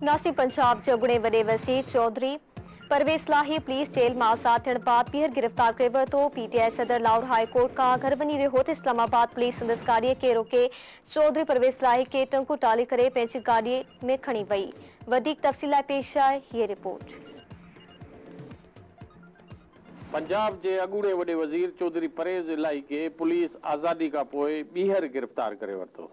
नासिक पंजाब जे अॻूणे वॾे वज़ीर चौधरी परवेज़ लाही पुलिस जेल में आज़ाद थियण बाद ॿीहर गिरफ़्तार करे वरितो। पीटीआई सदर लाहौर हाई कोर्ट का घर वञी रहियो त इस्लामाबाद पुलिस संदसि गाॾीअ खे रोके चौधरी परवेज़ लाही खे टंगू टाली करे पंहिंजी गाॾीअ में खणी वई। वधीक तफ़सील लाइ पेश आहे हीअ रिपोर्ट। पंजाब के अॻूणे वॾे वज़ीर चौधरी परवेज़ लाही के पुलिस आज़ादी का पोइ ॿीहर गिरफ़्तार करे वरितो।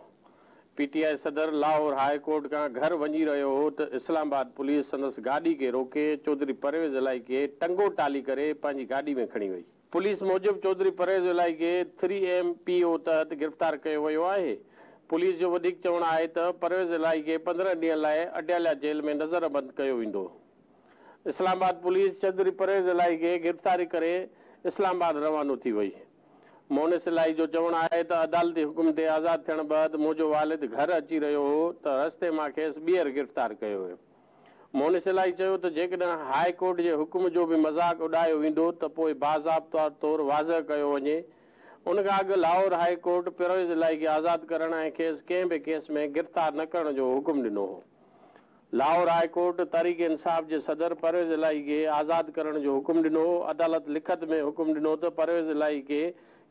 पीटीआई सदर लाहौर हाई कोर्ट का घर वञी रहियो हो त इस्लामाबाद पुलिस संदसि गाॾी के रोके चौधरी परवेज़ लाही के टंगो टाली करे पंहिंजी गाॾी में खणी वई। पुलिस मूजिब चौधरी परवेज़ लाही के 3MPO तहत गिरफ़्तार कयो वियो आहे। पुलिस जो वधीक चवणु आहे त परवेज़ लाही के 15 ॾींहं लाइ अडयाला जेल में नज़रबंद कयो वेंदो। इस्लामाबाद पुलिस चौधरी परवेज़ लाही के गिरफ़्तारी करे इस्लामाबाद रवानो थी वई। मोनिस लाही जो चवणु आहे त अदालती हुकुम ते आज़ाद थियण बैदि मुंहिंजो वालिद घर अची रहियो हो त रस्ते मां खेसि ॿीहर गिरफ़्तार कयो वियो। मोनिस लाही चयो त जेकॾहिं हाई कोर्ट जे हुकुम जो बि मज़ाक उॾायो वेंदो त पोइ बाज़ाब्ता तौर वाज़ह कयो वञे। उन खां अॻु लाहौर हाई कोर्ट परवेज़ लाही खे आज़ाद करण ऐं खेसि कंहिं बि केस में गिरफ़्तार न करण जो हुकुम ॾिनो हो। लाहौर हाई कोर्ट तहरीक इंसाफ़ जे सदर परवेज़ लाही खे आज़ाद करण जो हुकुम ॾिनो हो। अदालत लिखत में हुकुम ॾिनो त परवेज़ लाही खे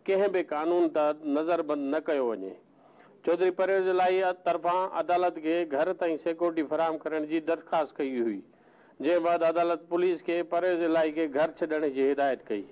कंहिं बि कानून तहत नज़रबंद न कयो वञे। चौधरी परवेज़ लाही तरफ़ां अदालत के घर ताईं सिक्योरिटी फराहम करण जी दरख़्वास्त कई हुई, जंहिं बैदि अदालत पुलिस के परवेज़ लाही के घर छॾण जी हिदायत कई।